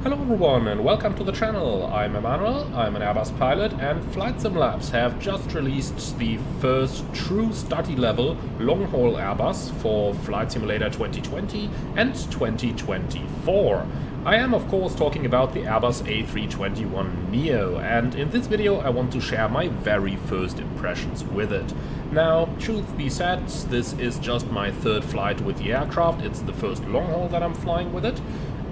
Hello everyone and welcome to the channel. I'm Emmanuel, I'm an Airbus pilot, and FSLabs have just released the first true study level long-haul Airbus for Flight Simulator 2020 and 2024. I am of course talking about the Airbus A321neo, and in this video I want to share my very first impressions with it. Now, truth be said, this is just my third flight with the aircraft. It's the first long-haul that I'm flying with it.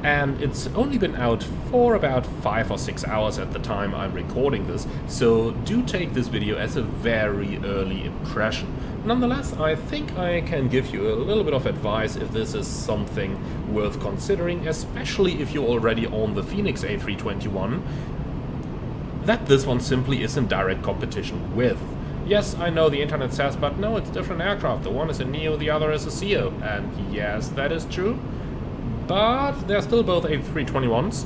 And it's only been out for about 5 or 6 hours at the time I'm recording this, so do take this video as a very early impression. Nonetheless, I think I can give you a little bit of advice if this is something worth considering, especially if you already own the Phoenix A321, that this one simply is in direct competition with. Yes, I know the internet says, but no, it's different aircraft. The one is a Neo, the other is a CEO. And yes, that is true. But they're still both A321s,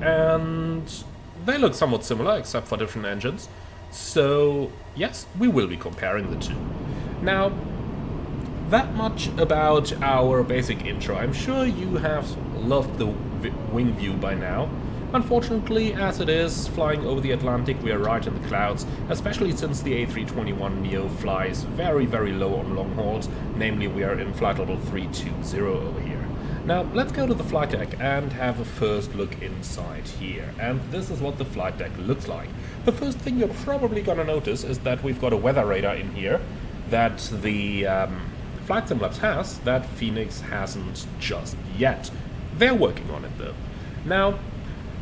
and they look somewhat similar except for different engines. So yes, we will be comparing the two. Now, that much about our basic intro. I'm sure you have loved the wing view by now. Unfortunately, as it is flying over the Atlantic, we are right in the clouds, especially since the A321neo flies very, very low on long hauls. Namely, we are in flight level 320 over here. Now, let's go to the flight deck and have a first look inside here. And this is what the flight deck looks like. The first thing you're probably going to notice is that we've got a weather radar in here that the FSLabs has, that Phoenix hasn't just yet. They're working on it though. Now,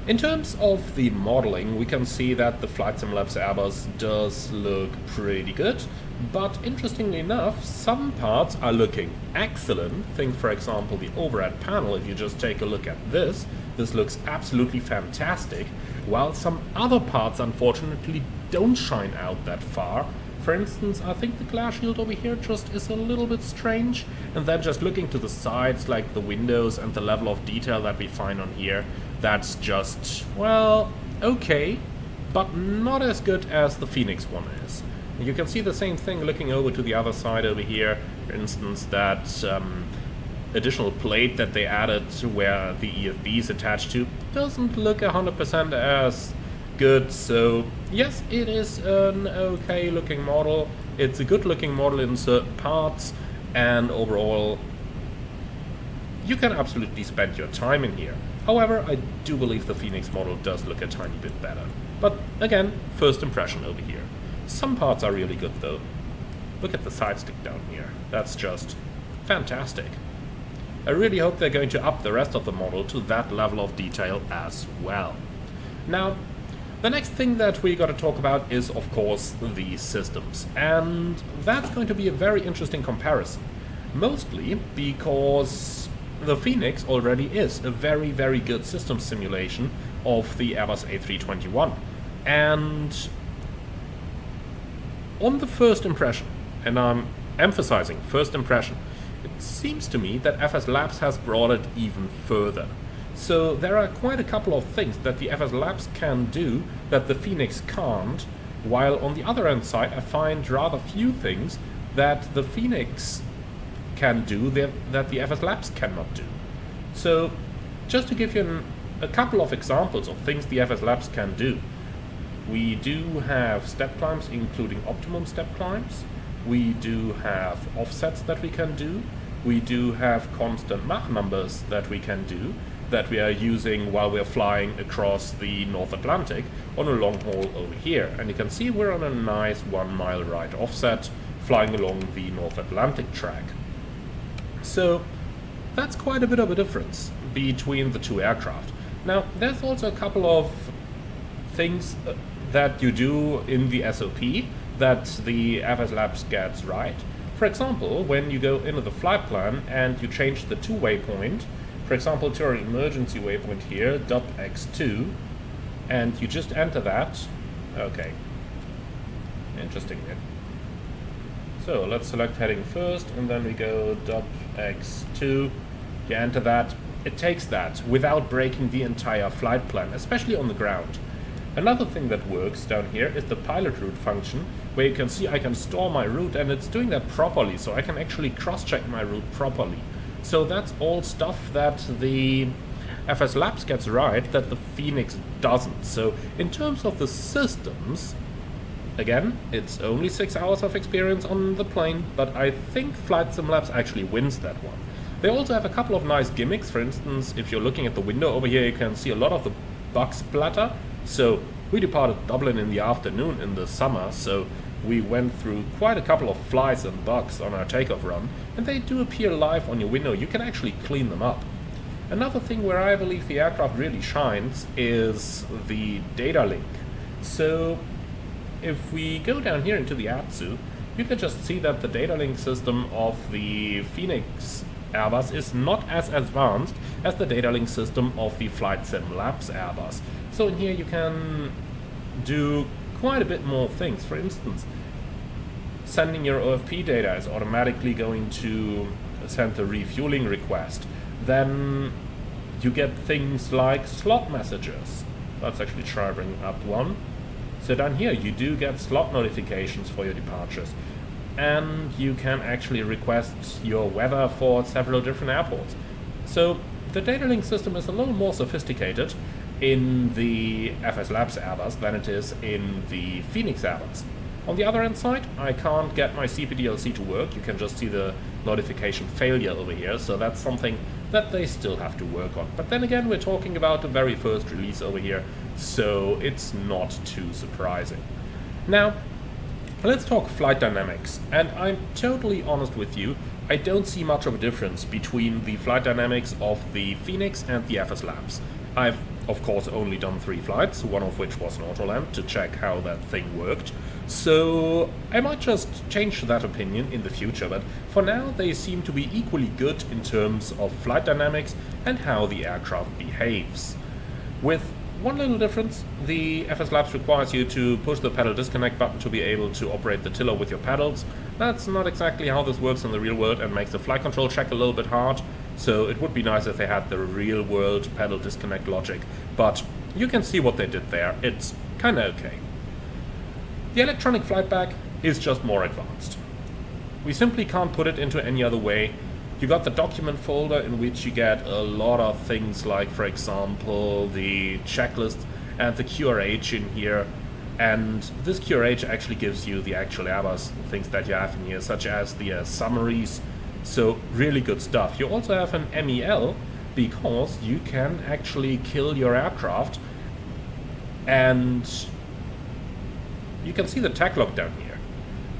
in terms of the modeling, we can see that the FSLabs Airbus does look pretty good. But interestingly enough, some parts are looking excellent. Think, for example, the overhead panel. If you just take a look at this looks absolutely fantastic, while some other parts unfortunately don't shine out that far. For instance, I think the glass shield over here just is a little bit strange, and then just looking to the sides, like the windows and the level of detail that we find on here, that's just, well, okay, but not as good as the Phoenix one is. You can see the same thing looking over to the other side over here. For instance, that additional plate that they added where the EFB is attached to doesn't look 100% as good. So yes, it is an okay looking model. It's a good looking model in certain parts, and overall you can absolutely spend your time in here. However, I do believe the Phoenix model does look a tiny bit better. But again, first impression over here. Some parts are really good though. Look at the side stick down here. That's just fantastic. I really hope they're going to up the rest of the model to that level of detail as well. Now, the next thing that we got to talk about is of course the systems. And that's going to be a very interesting comparison. Mostly because the Phoenix already is a very, very good system simulation of the Airbus A321. And on the first impression, and I'm emphasizing first impression, it seems to me that FSLabs has brought it even further. So there are quite a couple of things that the FSLabs can do that the Phoenix can't, while on the other hand side I find rather few things that the Phoenix can do that the FSLabs cannot do. So just to give you a couple of examples of things the FSLabs can do. We do have step climbs, including optimum step climbs. We do have offsets that we can do. We do have constant Mach numbers that we can do, that we are using while we're flying across the North Atlantic on a long haul over here. And you can see we're on a nice 1 mile right offset, flying along the North Atlantic track. So that's quite a bit of a difference between the two aircraft. Now, there's also a couple of things that you do in the SOP that the FSLabs gets right. For example, when you go into the flight plan and you change the two waypoint, for example to our emergency waypoint here, .x2, and you just enter that. Okay, interesting. So let's select heading first, and then we go .x2, you enter that. It takes that without breaking the entire flight plan, especially on the ground. Another thing that works down here is the pilot route function, where you can see I can store my route, and it's doing that properly, so I can actually cross-check my route properly. So that's all stuff that the FSLabs gets right that the Phoenix doesn't. So in terms of the systems, again, it's only 6 hours of experience on the plane, but I think FlightSimLabs actually wins that one. They also have a couple of nice gimmicks. For instance, if you're looking at the window over here, you can see a lot of the bug splatter. So we departed Dublin in the afternoon in the summer, so we went through quite a couple of flies and bugs on our takeoff run, and they do appear live on your window. You can actually clean them up. Another thing where I believe the aircraft really shines is the data link. So if we go down here into the ATSU, you can just see that the data link system of the Phoenix Airbus is not as advanced as the data link system of the FlightSimLabs Airbus. So in here you can do quite a bit more things. For instance, sending your OFP data is automatically going to send a refueling request. Then you get things like slot messages. Let's actually try bringing up one. So down here you do get slot notifications for your departures, and you can actually request your weather for several different airports. So the data link system is a little more sophisticated in the FSLabs Airbus than it is in the Phoenix Airbus. On the other hand side, I can't get my CPDLC to work. You can just see the notification failure over here, so that's something that they still have to work on. But then again, we're talking about the very first release over here, so it's not too surprising. Now, let's talk flight dynamics, and I'm totally honest with you, I don't see much of a difference between the flight dynamics of the Phoenix and the FSLabs. I've of course only done 3 flights, one of which was an autoland, to check how that thing worked. So I might just change that opinion in the future, but for now they seem to be equally good in terms of flight dynamics and how the aircraft behaves. With one little difference, the FSLabs requires you to push the pedal disconnect button to be able to operate the tiller with your pedals. That's not exactly how this works in the real world and makes the flight control check a little bit hard, so it would be nice if they had the real world pedal disconnect logic, but you can see what they did there. It's kinda okay. The electronic flight bag is just more advanced. We simply can't put it into any other way. You got the document folder in which you get a lot of things like, for example, the checklist and the QRH in here. And this QRH actually gives you the actual Airbus things that you have in here, such as the summaries. So really good stuff. You also have an MEL, because you can actually kill your aircraft. And you can see the tag log down here.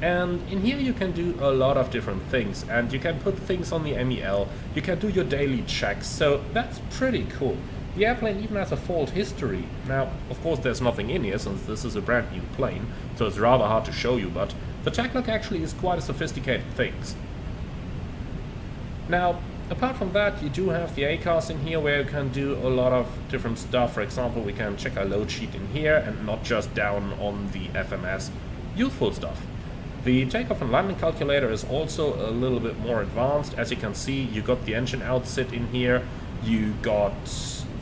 And in here you can do a lot of different things, and you can put things on the MEL, you can do your daily checks, so that's pretty cool. The airplane even has a fault history. Now, of course there's nothing in here since this is a brand new plane, so it's rather hard to show you, but the tag log actually is quite a sophisticated thing. Now, apart from that, you do have the ACARS in here where you can do a lot of different stuff. For example, we can check our load sheet in here and not just down on the FMS. Useful stuff. The takeoff and landing calculator is also a little bit more advanced. As you can see, you got the engine outset in here. You got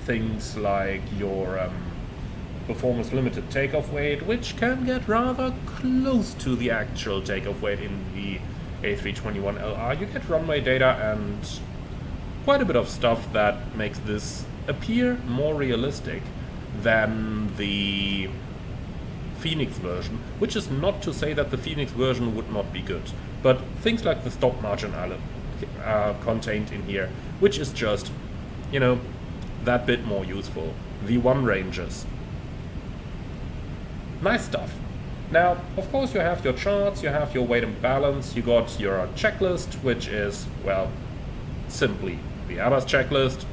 things like your performance limited takeoff weight, which can get rather close to the actual takeoff weight in the A321LR. You get runway data and quite a bit of stuff that makes this appear more realistic than the Phoenix version, which is not to say that the Phoenix version would not be good, but things like the stop margin are contained in here, which is just, you know, that bit more useful. V1 ranges. Nice stuff. Now, of course, you have your charts, you have your weight and balance, you got your checklist, which is, well, simply the Airbus checklist.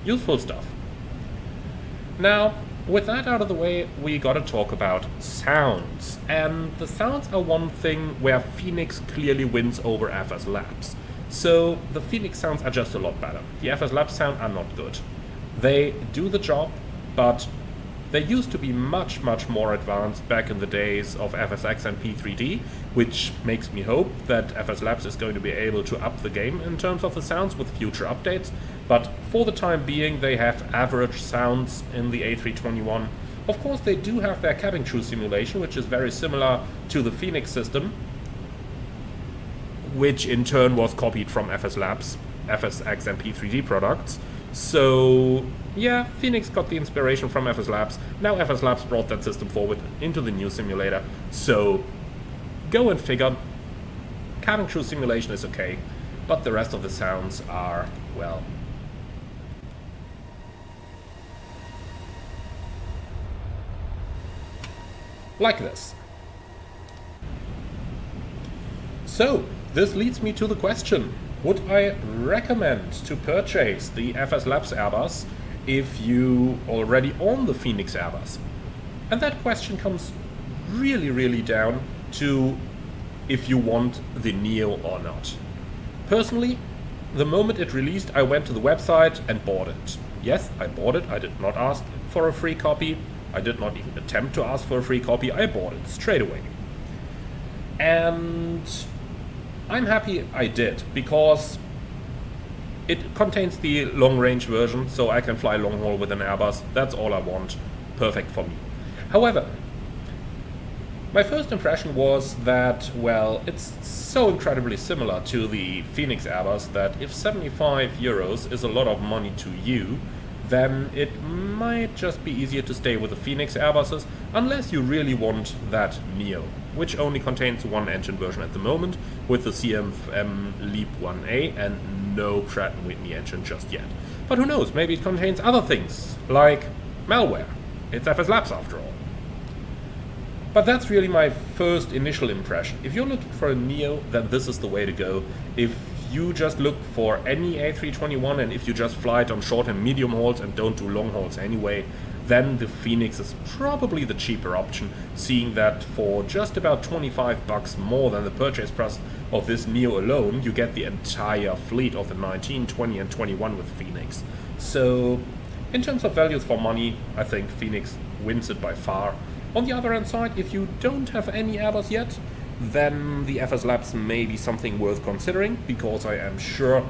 Useful stuff. Now, with that out of the way, we gotta talk about sounds. And the sounds are one thing where Phoenix clearly wins over FSLabs. So the Phoenix sounds are just a lot better. The FSLabs sound are not good. They do the job, but they used to be much, much more advanced back in the days of FSX and P3D, which makes me hope that FSLabs is going to be able to up the game in terms of the sounds with future updates. But for the time being, they have average sounds in the A321. Of course, they do have their cabin crew simulation, which is very similar to the Phoenix system, which in turn was copied from FSLabs, FSX and P3D products. So Yeah, Phoenix got the inspiration from FSLabs. Now FSLabs brought that system forward into the new simulator. So go and figure. Cabin crew simulation is okay, but the rest of the sounds are, well, like this. So, this leads me to the question, would I recommend to purchase the FSLabs Airbus if you already own the Phoenix Airbus? And that question comes really down to if you want the Neo or not. Personally, the moment it released, I went to the website and bought it. Yes, I bought it. I did not ask for a free copy. I did not even attempt to ask for a free copy. I bought it straight away. And I'm happy I did, because it contains the long-range version, so I can fly long-haul with an Airbus. That's all I want. Perfect for me. However, my first impression was that, well, it's so incredibly similar to the Phoenix Airbus that if 75 euros is a lot of money to you, then it might just be easier to stay with the Phoenix Airbuses, unless you really want that Neo, which only contains one engine version at the moment, with the CFM LEAP 1A and no Pratt & Whitney engine just yet. But who knows, maybe it contains other things, like malware. It's FSLabs after all. But that's really my first initial impression. If you're looking for a Neo, then this is the way to go. If you just look for any A321 and if you just fly it on short and medium hauls and don't do long hauls anyway, then the Phoenix is probably the cheaper option, seeing that for just about 25 bucks more than the purchase price of this Neo alone, you get the entire fleet of the 19, 20 and 21 with Phoenix. So in terms of values for money, I think Phoenix wins it by far. On the other hand side, if you don't have any Airbus yet, then the FSLabs may be something worth considering, because I am sure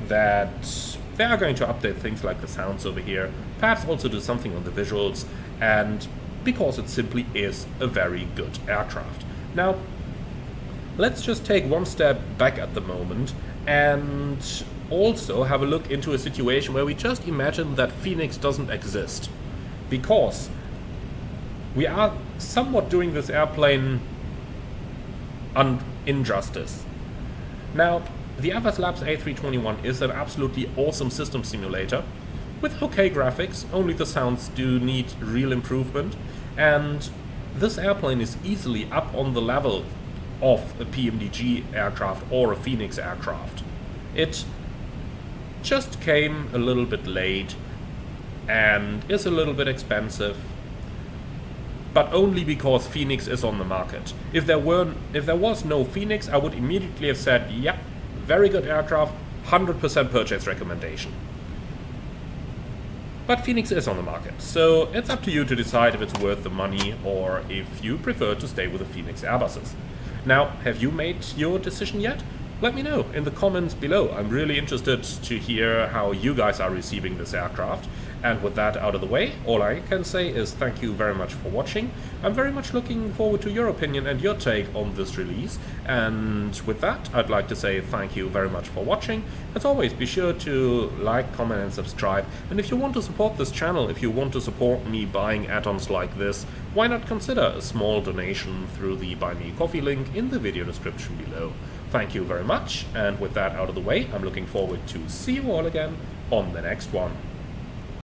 that they are going to update things like the sounds over here, perhaps also do something on the visuals, and because it simply is a very good aircraft. Now, let's just take one step back at the moment and also have a look into a situation where we just imagine that Phoenix doesn't exist, because we are somewhat doing this airplane injustice. Now, the FSLabs A321 is an absolutely awesome system simulator with okay graphics, only the sounds do need real improvement, and this airplane is easily up on the level of a PMDG aircraft or a Phoenix aircraft. It just came a little bit late and is a little bit expensive, but only because Phoenix is on the market. If there was no Phoenix, I would immediately have said, yep, very good aircraft, 100% purchase recommendation. But Phoenix is on the market, so it's up to you to decide if it's worth the money or if you prefer to stay with the Phoenix Airbuses. Now, have you made your decision yet? Let me know in the comments below. I'm really interested to hear how you guys are receiving this aircraft. And with that out of the way, all I can say is thank you very much for watching. I'm very much looking forward to your opinion and your take on this release. And with that, I'd like to say thank you very much for watching. As always, be sure to like, comment and subscribe. And if you want to support this channel, if you want to support me buying add-ons like this, why not consider a small donation through the Buy Me a Coffee link in the video description below. Thank you very much. And with that out of the way, I'm looking forward to see you all again on the next one.